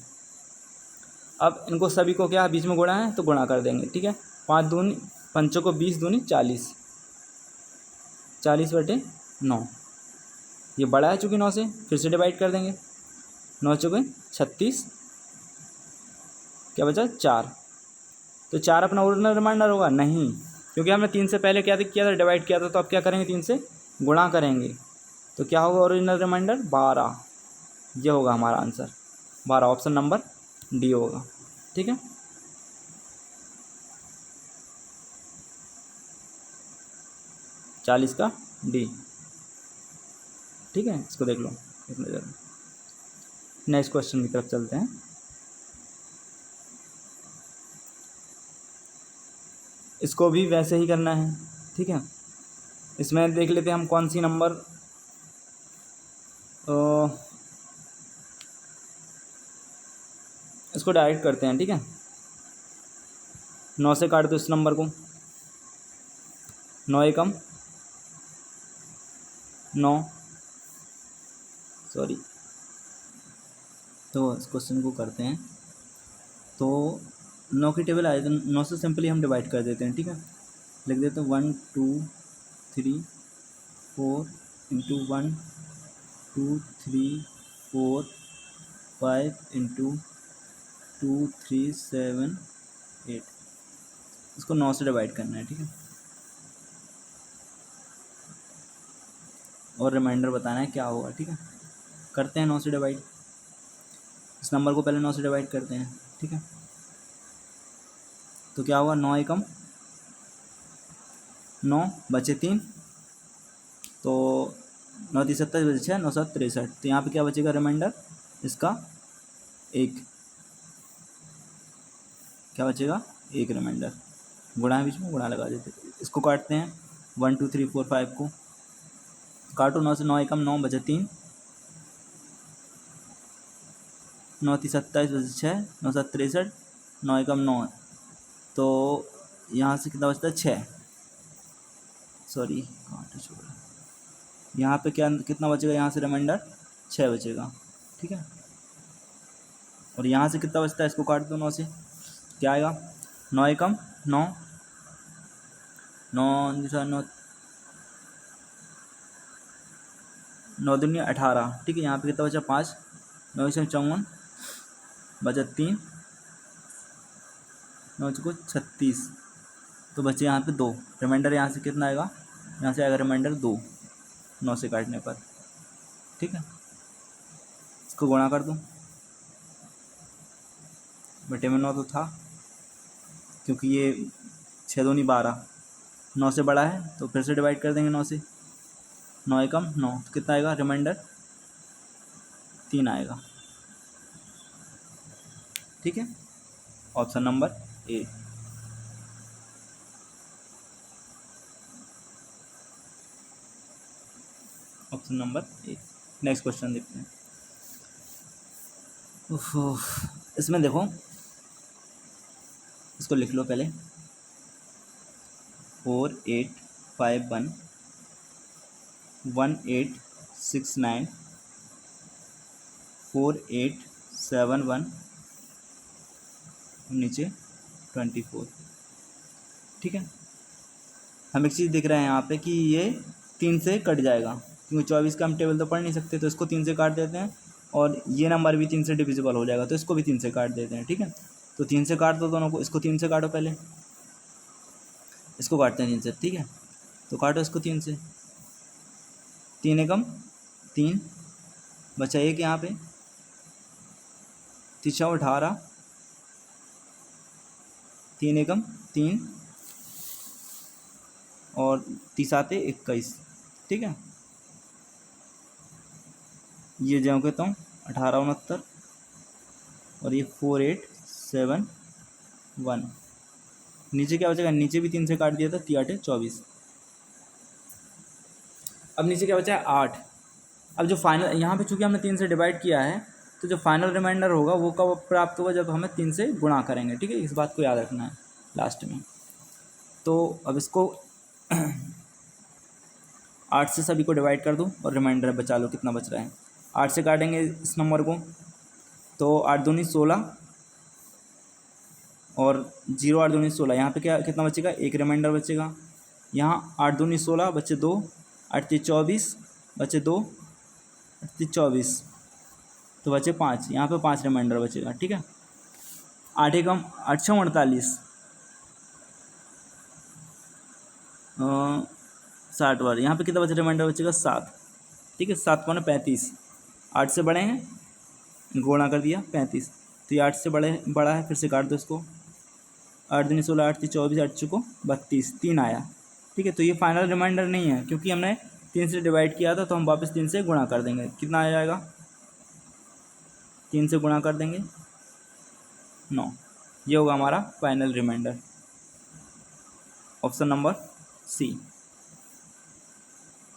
अब इनको सभी को क्या बीच में गुणा है तो गुणा कर देंगे, ठीक है। 5 दूनी 5 को 20 दूनी 40, 40 बटे 9, ये बड़ा है चूँकि 9 से, फिर से डिवाइड कर देंगे, 9 चौके 36, क्या बचा 4। तो 4 अपना ओरिजिनल रिमाइंडर होगा नहीं, क्योंकि हमने 3 से पहले क्या किया था डिवाइड किया था, तो अब क्या करेंगे 3 से गुणा करेंगे, तो क्या होगा ओरिजिनल रिमाइंडर 12। ये होगा हमारा आंसर 12, ऑप्शन नंबर डी होगा, ठीक है। चालीस का डी, ठीक है। इसको देख लो एक नज़र। नेक्स्ट क्वेश्चन की तरफ चलते हैं। इसको भी वैसे ही करना है, ठीक है। इसमें देख लेते हैं हम कौन सी नंबर इसको डायरेक्ट करते हैं, ठीक है। 9 से काट दो इस नंबर को, 9 एकम 9, सॉरी, तो इस क्वेश्चन को करते हैं। तो 9 की टेबल आए तो 9 से सिंपली हम डिवाइड कर देते हैं, ठीक है। लिख देते हैं 1 2 3 4 इंटू 1 2 3 4 5 इंटू 2 3 7 8, इसको 9 से डिवाइड करना है, ठीक है। और रिमाइंडर बताना है क्या होगा, ठीक है। करते हैं 9 से डिवाइड, इस नंबर को पहले 9 से डिवाइड करते हैं, ठीक है। तो क्या होगा, 9 एकम 9 बचे 3, तो 9 3 27 बचे 6, 9 7 63, तो यहाँ पे क्या बचेगा रिमाइंडर इसका 1, क्या बचेगा 1 रिमाइंडर। गुणा है बीच में, गुणा लगा देते, इसको काटते हैं 1 2 3 4 5 को काटो, 9 से 9 एकम 9 बचे 3, 9 3 27 बचे 6, 9 7 63, 9 एकम 9, तो यहाँ से कितना बचता है 6, सॉरी काट छोड़ा, यहाँ पे क्या कितना बचेगा, यहाँ से रिमाइंडर 6 बचेगा, ठीक है। और यहाँ से कितना बचता है, इसको काट दो 9 से, क्या आएगा 9 एकम 9, 9 9 9 दूनी 18, ठीक है। यहाँ पे कितना बचा 5, 9 से 54 बचा 3, 9 को 36, तो बचे यहाँ पे 2, रिमाइंडर यहाँ से कितना आएगा, यहाँ से आएगा रिमाइंडर 2 9 से काटने पर, ठीक है। इसको गुणा कर दूँ, बटे में 9 तो था, क्योंकि ये 6 दूनी 12, 9 से बड़ा है तो फिर से डिवाइड कर देंगे 9 से, 9 एकम 9, तो कितना आएगा रिमाइंडर 3 आएगा, ठीक है। Option number A. Option number A. Next question देखते हैं। इसमें देखो, इसको लिख लो पहले, 4 8 5 1 1 8 6 9 4 8 7 1, नीचे 24, ठीक है। हम एक चीज़ देख रहे हैं यहाँ पे कि ये 3 से कट जाएगा, क्योंकि 24 का हम टेबल तो पढ़ नहीं सकते, तो इसको 3 से काट देते हैं, और ये नंबर भी 3 से डिविजिबल हो जाएगा, तो इसको भी 3 से काट देते हैं, ठीक है। तो 3 से काट दो दोनों को, इसको 3 से काटो पहले, इसको काटते हैं 3 से, ठीक है। तो काटो इसको 3 से, 3 एकम 3 बचा 1 यहाँ पे, 3 18, 3 एकम 3 और 3 आते 21, ठीक है। ये जो कहता हूँ 18 69, और ये 4 8 7 1, नीचे क्या बचेगा, नीचे भी 3 से काट दिया था, 3 8 24, अब नीचे क्या बचा है 8। अब जो फाइनल, यहाँ पे चूंकि हमने 3 से डिवाइड किया है, तो जो फाइनल रिमाइंडर होगा वो कब प्राप्त होगा, जब हमें 3 से गुणा करेंगे, ठीक है। इस बात को याद रखना है लास्ट में। तो अब इसको 8 से सभी को डिवाइड कर दूँ और रिमाइंडर बचा लो कितना बच रहा है। 8 से काटेंगे इस नंबर को, तो 8 दूनी 16 और 0 8 दूनी 16, यहाँ पे क्या कितना बचेगा, 1 रिमाइंडर बचेगा। यहाँ 8 दूनी 16 बचे 2, 8 3 24 बचे 2, 8 3 24 तो बचे 5, यहाँ पे 5 रिमाइंडर बचेगा, ठीक है। 8 एकम 8 6 48, 60 बार, यहाँ पे कितना बचे रिमाइंडर बचेगा 7, ठीक है। 7 पौने 35, 8 से बड़े हैं, गुणा कर दिया 35, तो ये 8 से बड़ा है, फिर से काट दो इसको, 8 दूनी 16 8 3 24 8 चौको 32, 3 आया, ठीक है। तो ये फाइनल रिमाइंडर नहीं है, क्योंकि हमने 3 से डिवाइड किया था, तो हम वापस 3 से गुणा कर देंगे, कितना आ जाएगा, 3 से गुणा कर देंगे 9, ये होगा हमारा final reminder. Option number C.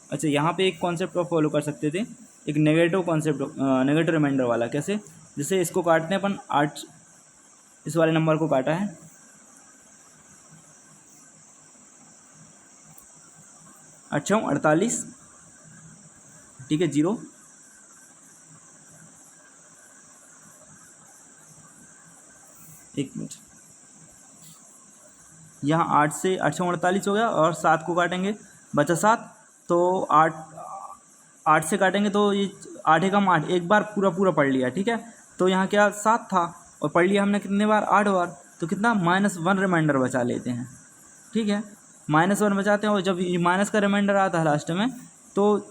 अच्छा, यहाँ पे एक कॉन्सेप्ट को फॉलो कर सकते थे, एक नेगेटिव कॉन्सेप्ट, नेगेटिव रिमाइंडर वाला। कैसे, जैसे इसको काटते हैं अपन 8, इस वाले नंबर को काटा है, अच्छा 48, ठीक है, 0 1 मिनट, यहाँ 8 से 8 48 हो गया, और 7 को काटेंगे, बचा 7, तो 8 8 से काटेंगे तो ये 8 एकम 8, एक बार पूरा पूरा पढ़ लिया, ठीक है। तो यहाँ क्या 7 था और पढ़ लिया हमने कितने बार, 8 बार, तो कितना -1 रिमाइंडर बचा लेते हैं, ठीक है। -1 बचाते हैं और जब ये माइनस का रिमाइंडर आता है लास्ट में, तो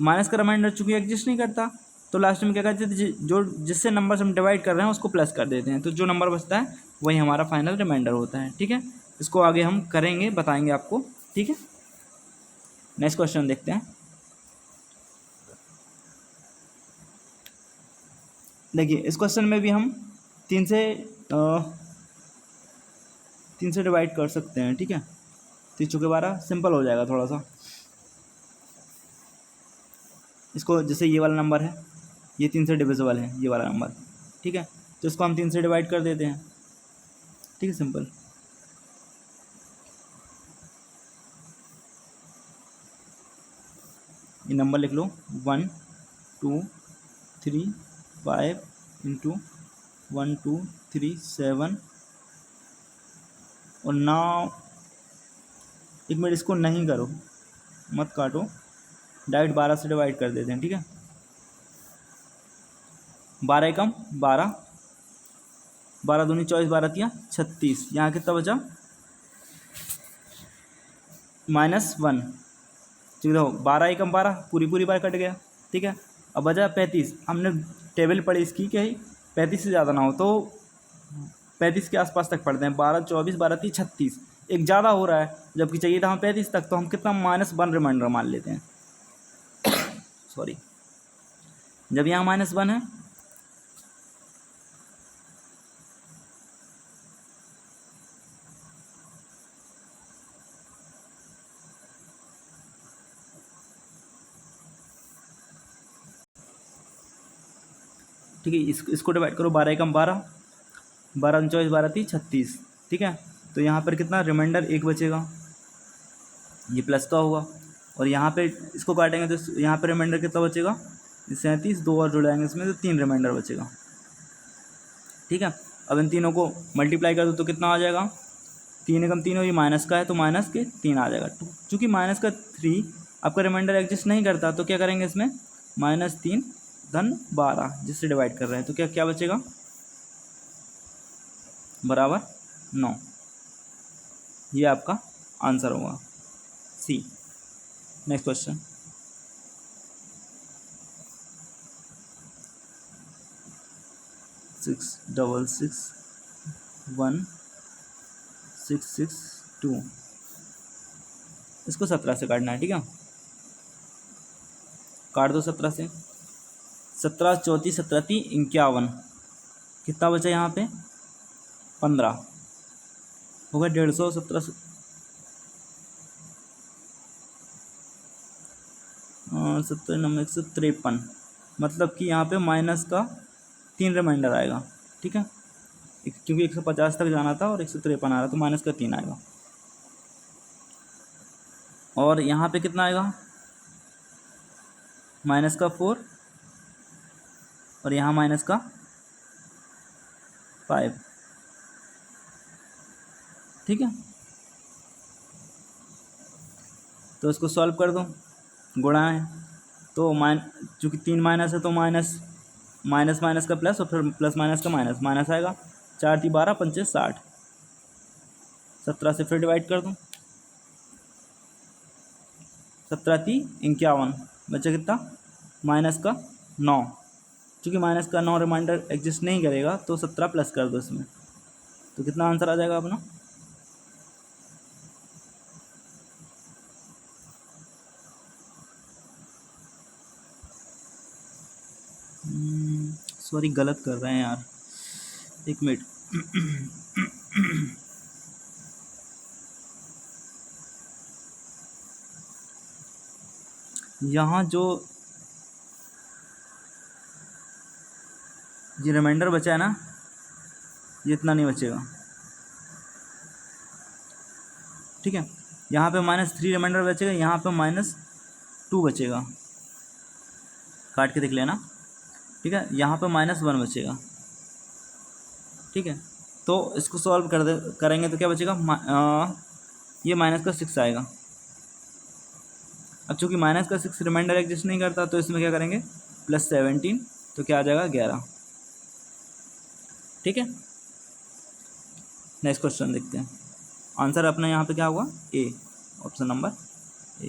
माइनस का रिमाइंडर चूँकि एग्जिस्ट नहीं करता, तो लास्ट में क्या करते हैं, जो जिससे नंबर हम डिवाइड कर रहे हैं उसको प्लस कर देते हैं, तो जो नंबर बचता है वही हमारा फाइनल रिमाइंडर होता है, ठीक है। इसको आगे हम करेंगे, बताएंगे आपको, ठीक है। नेक्स्ट क्वेश्चन देखते हैं। देखिए इस क्वेश्चन में भी हम 3 से डिवाइड कर सकते हैं, ठीक है। 3 चौके 12, सिंपल हो जाएगा थोड़ा सा। इसको जैसे ये वाला नंबर है, ये 3 से डिविजिबल है ये वाला नंबर, ठीक है, तो इसको हम 3 से डिवाइड कर देते हैं, ठीक है, सिंपल। ये नंबर लिख लो 1 2 3 5 इंटू 1 2 3 7 और 9। एक मिनट, इसको नहीं करो, मत काटो, डायरेक्ट 12 से डिवाइड कर देते हैं, ठीक है। 12 एकम 12, 12 दूनी 24, 12 तिया 36, यहाँ कितना बचा -1, ठीक है। 12 एकम 12 पूरी पूरी बार कट गया, ठीक है। अब बचा 35, हमने टेबल पढ़ी इसकी कि 35 से ज़्यादा ना हो, तो 35 के आसपास तक पढ़ते हैं, 12 24 12 30 36, एक ज़्यादा हो रहा है, जबकि चाहिए था हमें 35 तक, तो हम कितना -1 रिमाइंडर मान लेते हैं सॉरी, जब यहाँ -1 है ठीक है। इसको डिवाइड करो, 12 एकम 12, 12 24 12 30 36, ठीक है। तो यहाँ पर कितना रिमाइंडर 1 बचेगा, ये प्लस का होगा, और यहाँ पे इसको काटेंगे तो यहाँ पे रिमाइंडर कितना बचेगा, 37, 2 और जुड़ जाएंगे इसमें, तो 3 रिमाइंडर बचेगा, ठीक है। अब इन तीनों को मल्टीप्लाई कर दो तो कितना आ जाएगा, 3 एकम 3 हो, ये माइनस का है तो माइनस के 3 आ जाएगा। चूँकि माइनस का 3 आपका रिमाइंडर एग्जिस्ट नहीं करता, तो क्या करेंगे इसमें -3 धन 12 जिससे डिवाइड कर रहे हैं, तो क्या क्या बचेगा बराबर 9। ये आपका आंसर होगा सी। नेक्स्ट क्वेश्चन, सिक्स 1 6 6 2, इसको 17 से काटना है, ठीक है। काट दो 17 से, 17 34 17 3 51, कितना बचा यहाँ पे 15 होगा, 150 17 70 9 153, मतलब कि यहाँ पे माइनस का 3 रिमाइंडर आएगा, ठीक है, क्योंकि 150 तक जाना था और 153 आ रहा, तो माइनस का 3 आएगा। और यहाँ पे कितना आएगा माइनस का 4, और यहाँ माइनस का 5, ठीक है। तो इसको सॉल्व कर दो, गुणा है तो चूँकि 3 माइनस है तो माइनस माइनस का प्लस, और फिर प्लस माइनस का माइनस, माइनस आएगा, 4 × 12 × 5 = 60, 17 से फिर डिवाइड कर दूँ, 17 × 3 = 51, बचा कितना माइनस का 9, चूँकि माइनस का 9 रिमाइंडर एग्जिस्ट नहीं करेगा, तो 17 प्लस कर दो इसमें, तो कितना आंसर आ जाएगा अपना सॉरी गलत कर रहे हैं यार, एक मिनट यहाँ जो ये रिमाइंडर बचा है ना, ये इतना नहीं बचेगा, ठीक है। यहाँ पे -3 रिमाइंडर बचेगा, यहाँ पे -2 बचेगा, काट के देख लेना, ठीक है। यहाँ पे -1 बचेगा, ठीक है। तो इसको सॉल्व करेंगे तो क्या बचेगा, ये माइनस का 6 आएगा, अब चूँकि माइनस का 6 रिमाइंडर एग्जिस्ट नहीं करता तो इसमें क्या करेंगे +17, तो क्या आ जाएगा 11। ठीक है, नेक्स्ट क्वेश्चन देखते हैं। आंसर अपना यहाँ पे क्या हुआ A, option number A.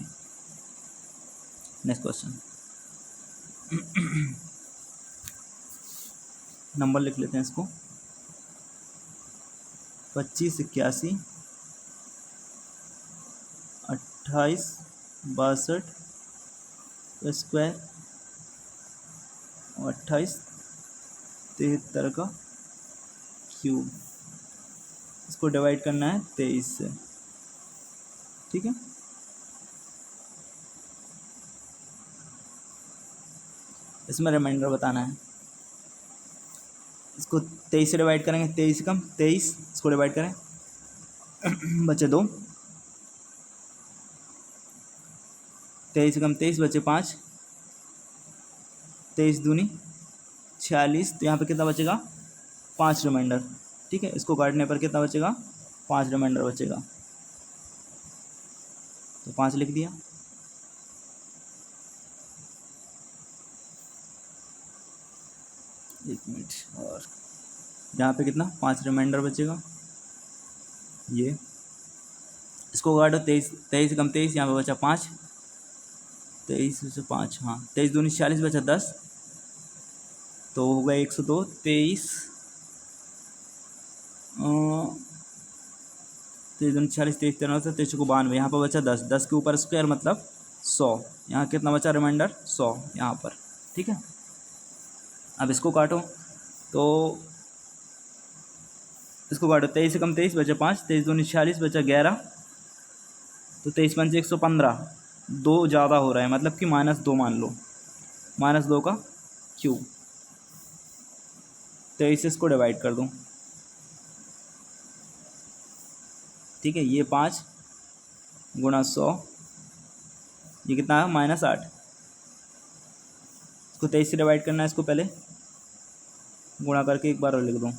Next question number लिख लेते हैं इसको 25 81 28 62 स्क्वायर और 28 73 का क्यूब। इसको डिवाइड करना है 23 से। ठीक है, इसमें रिमाइंडर बताना है। इसको 23 से डिवाइड करेंगे, 23 कम 23, इसको डिवाइड करें बचे 2, 23 कम 23 बचे 5, 23 दूनी 46, तो यहाँ पे कितना बचेगा 5 रिमाइंडर। ठीक है, इसको काटने पर कितना बचेगा 5 रिमाइंडर बचेगा, तो 5 लिख दिया। एक मिनट, और यहाँ पे कितना 5 रिमाइंडर बचेगा, ये इसको काटो 23 कम 23, यहाँ पे बचा 5, 23 से 5, हाँ 23 दूनी 46 बचा 10, तो हो गया 102, 23 दूनी 46, 23 13 से 23 को 92, यहाँ पर बचा 10, 10 के ऊपर स्क्वायर मतलब 100, यहाँ कितना बचा रिमाइंडर 100 यहाँ पर। ठीक है, अब इसको काटो, तो इसको काटो 23 से कम 23 बचा 5, 23 दूनी 46 बचा 11, तो 23 पंचे 115, 2 ज़्यादा हो रहा है मतलब कि -2 मान लो, -2 का क्यूब। 23 से इसको डिवाइड कर दूँ। ठीक है, ये 5 गुणा 100, ये कितना है -8। इसको 23 से डिवाइड करना है, इसको पहले गुणा करके एक बार और लिख दूँ,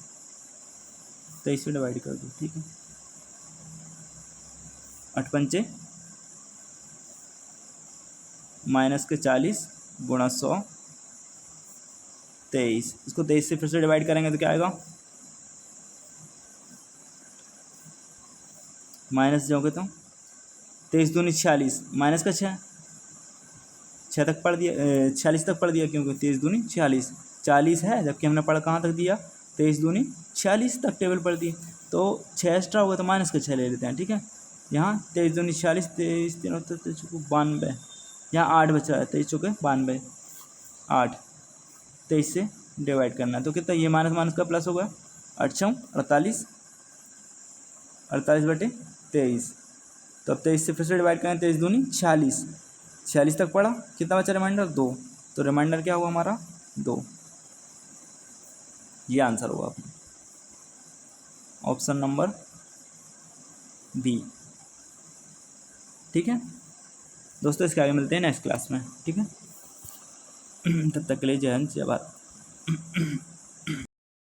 23 से डिवाइड कर दूँ। ठीक है, 8 पंचे -40 गुणा 100, 23, इसको 23 से फिर से डिवाइड करेंगे तो क्या आएगा माइनस जाओगे तो 23 दूनी 46, माइनस का 6 तक पढ़ दिया, 46 तक पढ़ दिया, क्योंकि 23 दूनी 46, 40 है, जबकि हमने पढ़ा कहाँ तक दिया 23 दूनी 46 तक टेबल पढ़ दी, तो 6 एक्स्ट्रा होगा तो -6 ले लेते हैं। ठीक है, यहाँ 23 दूनी 46, 23 3 92, यहाँ 8 बचा है, 23 चौके 92, 8, 23 से डिवाइड करना है, तो कितना ये माइनस का प्लस होगा 8 6 48, 48 बटे 23, तो अब 23 से फिर से डिवाइड करें, 23 दूनी 46, 46 तक पड़ा, कितना बचा रिमाइंडर 2, तो रिमाइंडर क्या हुआ हमारा 2। ये आंसर होगा अपना ऑप्शन नंबर बी। ठीक है दोस्तों, इसके आगे मिलते हैं नेक्स्ट क्लास में। ठीक है, तब तक के लिए जय हिंद जय भारत।